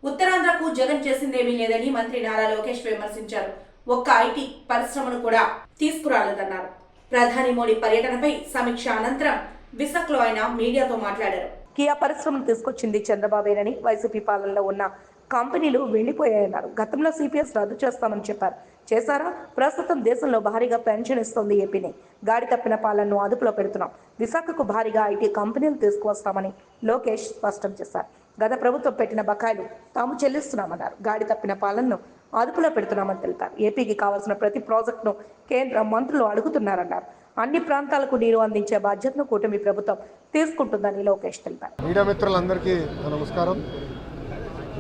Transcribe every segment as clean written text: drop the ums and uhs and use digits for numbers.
ఉత్తరాంధ్రకు జగన్ చేసిందేమీ లేదని మంత్రి నారా లోకేష్ విమర్శించారు. ఒక్క ఐటీ పరిశ్రమను కూడా తీసుకురాలేదన్నారు. ప్రధాని మోడీ పర్యటనపై సమీక్ష అనంతరం విశాఖలో ఆయన మీడియాతో మాట్లాడారు. కియా పరిశ్రమను తీసుకొచ్చింది చంద్రబాబేనని, వైసీపీ పాలనలో ఉన్న కంపెనీలు వెళ్లిపోయాయన్నారు. గతంలో సిపిఎస్ రద్దు చేస్తామని చెప్పారు. చేశారా? ప్రస్తుతం దేశంలో భారీగా పెన్షన్ ఇస్తోంది ఏపీని. గాడి తప్పిన పాలనను అదుపులో పెడుతున్నాం. విశాఖకు భారీగా ఐటీ కంపెనీలు తీసుకువస్తామని లోకేష్ స్పష్టం చేశారు. గత ప్రభుత్వం పెట్టిన బకాయిలు తాము చెల్లిస్తున్నామన్నారు. గాడి తప్పిన పాలనను అదుపులో పెడుతున్నామని తెలిపారు. ఏపీకి కావాల్సిన ప్రతి ప్రాజెక్టును కేంద్ర మంత్రులు అడుగుతున్నారన్నారు. అన్ని ప్రాంతాలకు నీరు అందించే బాధ్యతను కూటమి ప్రభుత్వం తీసుకుంటుందని లోకేష్ తెలిపారు. మీడియా మిత్రులందరికీ నమస్కారం.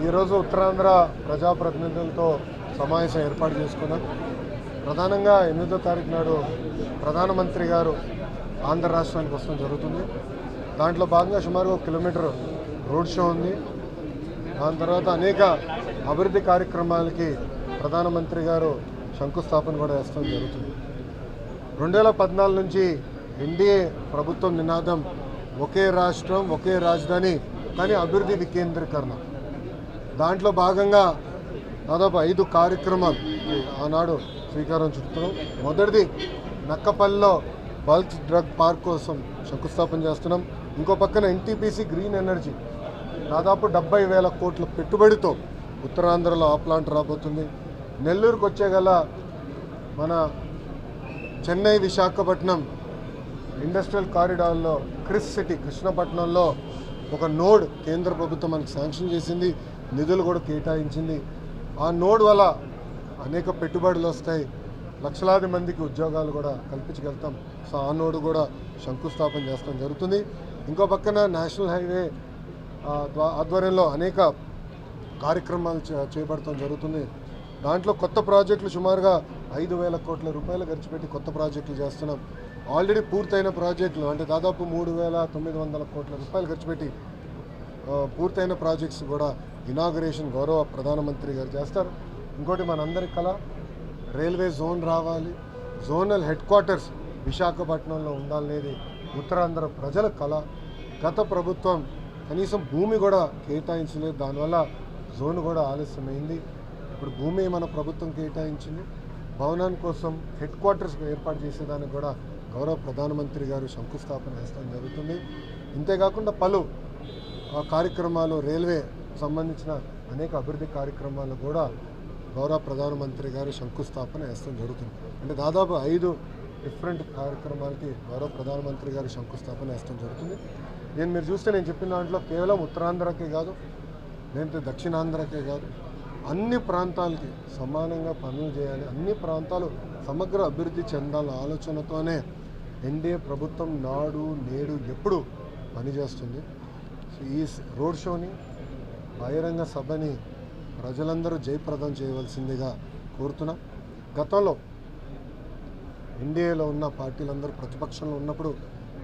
ఈరోజు ఉత్తరాంధ్ర ప్రజాప్రతినిధులతో సమావేశం ఏర్పాటు చేసుకున్నాం. ప్రధానంగా 8వ తారీఖు నాడు ప్రధానమంత్రి గారు ఆంధ్ర రాష్ట్రానికి వస్తడం జరుగుతుంది. దాంట్లో భాగంగా సుమారు 1 కిలోమీటర్ రోడ్ షో ఉంది. దాని తర్వాత అనేక అభివృద్ధి కార్యక్రమాలకి ప్రధానమంత్రి గారు శంకుస్థాపన కూడా వేస్తడం జరుగుతుంది. 2014 నుంచి ఎన్డీఏ ప్రభుత్వం నినాదం ఒకే రాష్ట్రం ఒకే రాజధాని కానీ అభివృద్ధి వికేంద్రీకరణ. దాంట్లో భాగంగా దాదాపు 5 కార్యక్రమాలు ఆనాడు శ్రీకారం చుడుతున్నాం. మొదటిది నక్కపల్లిలో బల్క్ డ్రగ్ పార్క్ కోసం శంకుస్థాపన చేస్తున్నాం. ఇంకో పక్కన ఎన్టీపీసీ గ్రీన్ ఎనర్జీ దాదాపు 70,000 కోట్ల పెట్టుబడితో ఉత్తరాంధ్రలో ఆ ప్లాంట్ రాబోతుంది. నెల్లూరుకు వచ్చేగల మన చెన్నై విశాఖపట్నం ఇండస్ట్రియల్ కారిడార్లో క్రిస్ సిటీ కృష్ణపట్నంలో ఒక నోడ్ కేంద్ర ప్రభుత్వం మనకు శాంక్షన్ చేసింది, నిధులు కూడా కేటాయించింది. ఆ నోడ్ వల్ల అనేక పెట్టుబడులు వస్తాయి, లక్షలాది మందికి ఉద్యోగాలు కూడా కల్పించగలుగుతాం. సో ఆ నోడ్ కూడా శంకుస్థాపన చేస్తాం జరుగుతుంది. ఇంకో పక్కన నేషనల్ హైవే ఆధ్వర్యంలో అనేక కార్యక్రమాలు చేపడటం జరుగుతుంది. దాంట్లో కొత్త ప్రాజెక్టులు సుమారుగా 5,000 కోట్ల రూపాయలు ఖర్చు పెట్టి కొత్త ప్రాజెక్టులు చేస్తున్నాం. ఆల్రెడీ పూర్తయిన ప్రాజెక్టులు అంటే దాదాపు 3,900 కోట్ల రూపాయలు ఖర్చు పెట్టి పూర్తయిన ప్రాజెక్ట్స్ కూడా ఇనాగరేషన్ గౌరవ ప్రధానమంత్రి గారు చేస్తారు. ఇంకోటి మనందరి కళ రైల్వే జోన్ రావాలి, జోనల్ హెడ్ క్వార్టర్స్ విశాఖపట్నంలో ఉండాలనేది ఉత్తరాంధ్ర ప్రజల కళ. గత ప్రభుత్వం కనీసం భూమి కూడా కేటాయించలేదు, దానివల్ల జోన్ కూడా ఆలస్యమైంది. ఇప్పుడు భూమి మన ప్రభుత్వం కేటాయించింది. భవనాని కోసం హెడ్ క్వార్టర్స్ ఏర్పాటు చేసేదానికి కూడా గౌరవ ప్రధానమంత్రి గారు శంకుస్థాపన వేయడం జరుగుతుంది. ఇంతేకాకుండా పలు కార్యక్రమాలు రైల్వే సంబంధించిన అనేక అభివృద్ధి కార్యక్రమాలు కూడా గౌరవ ప్రధానమంత్రి గారు శంకుస్థాపన వేయడం జరుగుతుంది. అంటే దాదాపు 5 డిఫరెంట్ కార్యక్రమాలకి గౌరవ ప్రధానమంత్రి గారు శంకుస్థాపన వేయడం జరుగుతుంది. మీరు చూస్తే నేను చెప్పిన దాంట్లో కేవలం ఉత్తరాంధ్రకే కాదు, లేదంటే దక్షిణాంధ్రకే కాదు, అన్ని ప్రాంతాలకి సమానంగా పనులు చేయాలి, అన్ని ప్రాంతాలు సమగ్ర అభివృద్ధి చెందాల ఆలోచనతోనే ఎన్డీఏ ప్రభుత్వం నాడు నేడు ఎప్పుడు పనిచేస్తుంది. ఈ రోడ్ షోని బహిరంగ సభని ప్రజలందరూ జయప్రదం చేయవలసిందిగా కోరుతున్నాం. గతంలో ఎన్డీఏలో ఉన్న పార్టీలందరూ ప్రతిపక్షంలో ఉన్నప్పుడు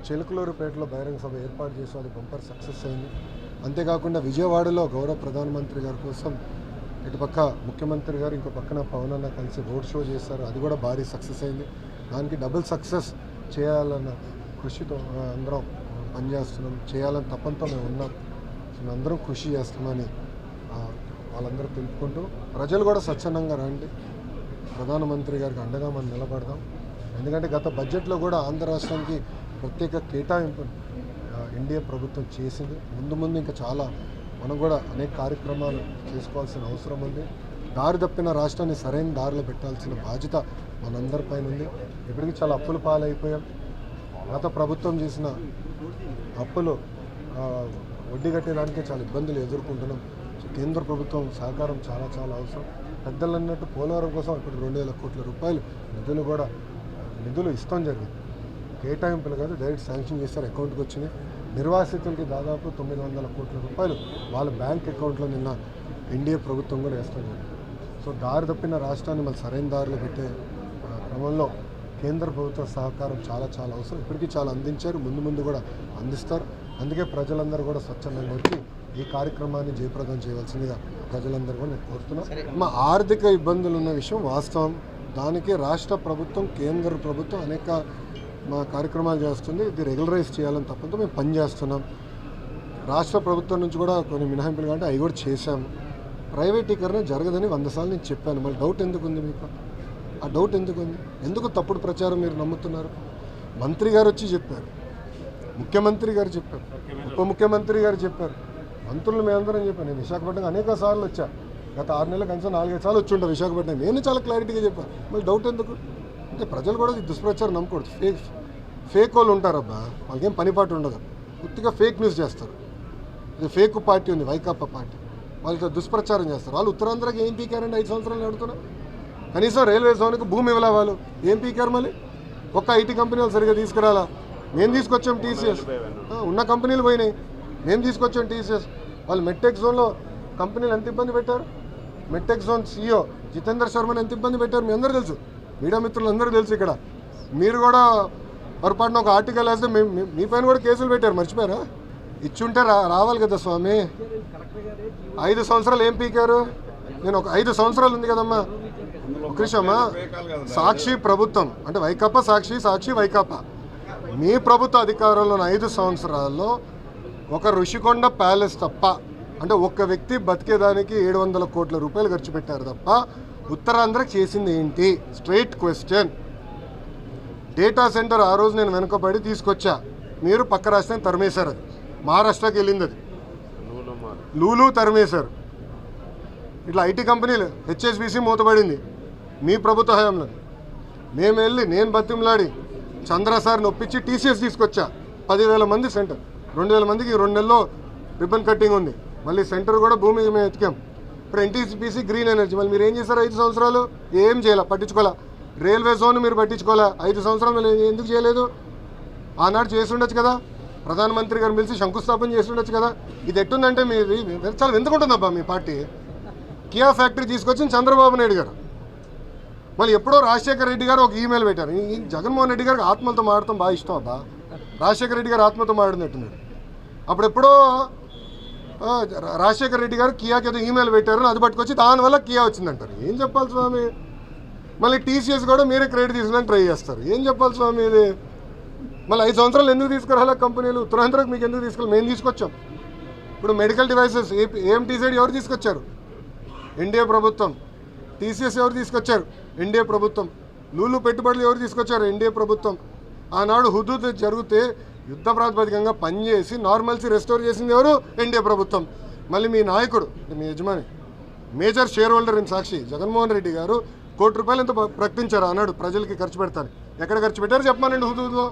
చిలకలూరుపేటలో బహిరంగ సభ ఏర్పాటు చేసి అది బంపర్ సక్సెస్ అయింది. అంతేకాకుండా విజయవాడలో గౌరవ ప్రధానమంత్రి గారి కోసం ఇటుపక్క ముఖ్యమంత్రి గారు ఇంకో పక్కన పవన్ అన్న కలిసి రోడ్ షో చేశారు, అది కూడా భారీ సక్సెస్ అయింది. దానికి డబుల్ సక్సెస్ చేయాలన్న కృషితో అందరం పనిచేస్తున్నాం, చేయాలని తప్పంతో మేము ఉన్నాం. అందరం కృషి చేస్తామని వాళ్ళందరూ తెలుపుకుంటూ ప్రజలు కూడా స్వచ్ఛందంగా రండి, ప్రధానమంత్రి గారికి అండగా మనం నిలబడదాం. ఎందుకంటే గత బడ్జెట్లో కూడా ఆంధ్ర రాష్ట్రానికి ప్రత్యేక కేటాయింపు ఎన్డీఏ ప్రభుత్వం చేసింది. ముందు ఇంకా చాలా మనం కూడా అనేక కార్యక్రమాలు చేసుకోవాల్సిన అవసరం ఉంది. దారి తప్పిన రాష్ట్రాన్ని సరైన దారిలో పెట్టాల్సిన బాధ్యత మనందరిపైన ఉంది. ఇప్పటికీ చాలా అప్పుల పాలైపోయాం. గత ప్రభుత్వం చేసిన అప్పులు వడ్డీ కట్టేదానికే చాలా ఇబ్బందులు ఎదుర్కొంటున్నాం. కేంద్ర ప్రభుత్వం సహకారం చాలా చాలా అవసరం. పెద్దలు అన్నట్టు పోలవరం కోసం ఇప్పుడు 2,000 కోట్ల రూపాయలు నిధులు ఇస్తాం జరిగింది. కేటాయింపులు కాదు, డైరెక్ట్ శాంక్షన్ చేస్తారు, అకౌంట్కి వచ్చినాయి. నిర్వాసితులకి దాదాపు 900 కోట్ల రూపాయలు వాళ్ళ బ్యాంక్ అకౌంట్లో నిన్న ఎన్డీఏ ప్రభుత్వం కూడా వేస్తాం జరిగింది. సో దారి తప్పిన రాష్ట్రాన్ని మళ్ళీ సరైన దారిలో పెట్టే క్రమంలో కేంద్ర ప్రభుత్వ సహకారం చాలా చాలా అవసరం. ఇప్పటికీ చాలా అందించారు, ముందు కూడా అందిస్తారు. అందుకే ప్రజలందరూ కూడా స్వచ్ఛందంగా వచ్చి ఈ కార్యక్రమాన్ని జయప్రదం చేయవలసిందిగా ప్రజలందరూ కూడా నేను కోరుతున్నాను. మా ఆర్థిక ఇబ్బందులు ఉన్న విషయం వాస్తవం. దానికి రాష్ట్ర ప్రభుత్వం కేంద్ర ప్రభుత్వం అనేక మా కార్యక్రమాలు చేస్తుంది. ఇది రెగ్యులరైజ్ చేయాలని తప్పంతో మేము పనిచేస్తున్నాం. రాష్ట్ర ప్రభుత్వం నుంచి కూడా కొన్ని మినహాయింపులు కంటే అవి కూడా చేశాము. ప్రైవేటీకరణ జరగదని 100 సార్లు నేను చెప్పాను. మళ్ళీ డౌట్ ఎందుకు ఉంది మీకు? ఆ డౌట్ ఎందుకు ఉంది? ఎందుకు తప్పుడు ప్రచారం మీరు నమ్ముతున్నారు? మంత్రి గారు వచ్చి చెప్పారు, ముఖ్యమంత్రి గారు చెప్పారు, ఉప ముఖ్యమంత్రి గారు చెప్పారు, మంత్రులు మేమందరం చెప్పాను. నేను విశాఖపట్నం అనేక సార్లు వచ్చా. గత 6 నెలల కనీసం 4-5 సార్లు వచ్చి ఉంటా విశాఖపట్నం. నేను చాలా క్లారిటీగా చెప్పాను. మళ్ళీ డౌట్ ఎందుకు? అంటే ప్రజలు కూడా ఈ దుష్ప్రచారం నమ్మకూడదు. ఫేక్ వాళ్ళు ఉంటారబ్బా, వాళ్ళకేం పనిపాటు ఉండదు, పూర్తిగా ఫేక్ న్యూస్ చేస్తారు. ఇది ఫేక్ పార్టీ ఉంది, వైకాపా పార్టీ, వాళ్ళతో దుష్ప్రచారం చేస్తారు. వాళ్ళు ఉత్తరాంధ్రకి ఏం పీకారండి? 5 సంవత్సరాలు అడుగుతున్నా. కనీసం రైల్వే జోన్కి భూమి ఇవ్వలే వాళ్ళు. ఏం పీకారు? మళ్ళీ ఒక్క ఐటీ కంపెనీలు సరిగ్గా తీసుకురాలా. మేము తీసుకొచ్చాం టీసీఎస్, ఉన్న కంపెనీలు పోయినాయి, మేము తీసుకొచ్చాం టీసీఎస్. వాళ్ళు మెట్టెక్ జోన్లో కంపెనీలు ఎంత ఇబ్బంది పెట్టారు. మెట్టెక్ జోన్ CEO జితేందర్ శర్మని ఎంత ఇబ్బంది పెట్టారు మీ అందరూ తెలుసు, మీడియా మిత్రులు అందరూ తెలుసు. ఇక్కడ మీరు కూడా పొరపాటున ఒక ఆర్టికల్ వేస్తే మీ పైన కూడా కేసులు పెట్టారు, మర్చిపోయారా? ఇచ్చుంటే రావాలి కదా స్వామి. 5 సంవత్సరాలు ఏం పీకారు? నేను ఒక 5 సంవత్సరాలు ఉంది కదమ్మా, ఒక నిమిషమ్మా. సాక్షి ప్రభుత్వం అంటే వైకాపా, సాక్షి వైకాపా, మీ ప్రభుత్వ అధికారంలో ఉన్న 5 సంవత్సరాల్లో ఒక ఋషికొండ ప్యాలెస్ తప్ప, అంటే ఒక్క వ్యక్తి బతికేదానికి 700 కోట్ల రూపాయలు ఖర్చు పెట్టారు తప్ప ఉత్తరాంధ్రకి చేసింది ఏంటి? Straight question. డేటా సెంటర్ ఆ రోజు నేను వెనుకబడి తీసుకొచ్చా, మీరు పక్క రాష్ట్రాన్ని తరిమేశారు. అది మహారాష్ట్రకి వెళ్ళింది, అది లూలు తరిమేశారు. ఇట్లా ఐటీ కంపెనీలు HSBC మూతపడింది మీ ప్రభుత్వ హయాంలో. మేము వెళ్ళి నేను బతిమలాడి చంద్ర సార్ని ఒప్పించి TCS తీసుకొచ్చా. 10,000 మంది సెంటర్, 2,000 మందికి 2 నెలల్లో రిబ్బన్ కట్టింగ్ ఉంది. మళ్ళీ సెంటర్ కూడా భూమి మేము ఎతికాం. ఇప్పుడు NTPC గ్రీన్ ఎనర్జీ, మళ్ళీ మీరు ఏం చేశారు? 5 సంవత్సరాలు ఏం చేయాల, పట్టించుకోవాలా. రైల్వే జోన్ మీరు పట్టించుకోవాలా. 5 సంవత్సరాలు ఎందుకు చేయలేదు? ఆనాడు చేసి ఉండొచ్చు కదా, ప్రధానమంత్రి గారు పిలిచి శంకుస్థాపన చేసి ఉండొచ్చు కదా. ఇది ఎట్టుందంటే మీది చాలా ఎందుకుంటుందబ్బా మీ పార్టీ. కియా ఫ్యాక్టరీ తీసుకొచ్చింది చంద్రబాబు నాయుడు గారు. మళ్ళీ ఎప్పుడో రాజశేఖర రెడ్డి గారు ఒక ఈమెయిల్ పెట్టారు. ఈ జగన్మోహన్ రెడ్డి గారికి ఆత్మలతో మాడటం బాగా ఇష్టం అబ్బా. రాజశేఖర రెడ్డి గారు ఆత్మతో మాడినట్టున్నాడు. అప్పుడు ఎప్పుడో రాజశేఖర రెడ్డి గారు కియాకి ఏదో ఈమెయిల్ పెట్టారు, అది పట్టుకొచ్చి దానివల్ల కియా వచ్చిందంటారు. ఏం చెప్పాలి స్వామి? మళ్ళీ TCS కూడా మీరే క్రెడిట్ తీసుకుని ట్రై చేస్తారు. ఏం చెప్పాలి స్వామి ఇది? మళ్ళీ 5 సంవత్సరాలు ఎందుకు తీసుకురాలా కంపెనీలు? ఉత్తరాంధ్రకు మీకు ఎందుకు తీసుకెళ్ళి? మేము తీసుకొచ్చాం. ఇప్పుడు మెడికల్ డివైసెస్ AMT సైడ్ ఎవరు తీసుకొచ్చారు? ఎన్డీఏ ప్రభుత్వం. TCS ఎవరు తీసుకొచ్చారు? ఎన్డీఏ ప్రభుత్వం. లూలు పెట్టుబడులు ఎవరు తీసుకొచ్చారు? ఎన్డీఏ ప్రభుత్వం. ఆనాడు హుదూద్ జరిగితే యుద్ధ ప్రాతిపదికంగా పనిచేసి నార్మల్సీ రెస్టోర్ చేసింది ఎవరు? ఎన్డీఏ ప్రభుత్వం. మళ్ళీ మీ నాయకుడు, మీ యజమాని, మేజర్ షేర్ హోల్డర్ ఇన్ సాక్షి జగన్మోహన్ రెడ్డి గారు ₹1 కోటి ఎంత ప్రకటించారు అన్నాడు ప్రజలకి ఖర్చు పెడతాను. ఎక్కడ ఖర్చు పెట్టారు చెప్పమానండి హుదూద్లో?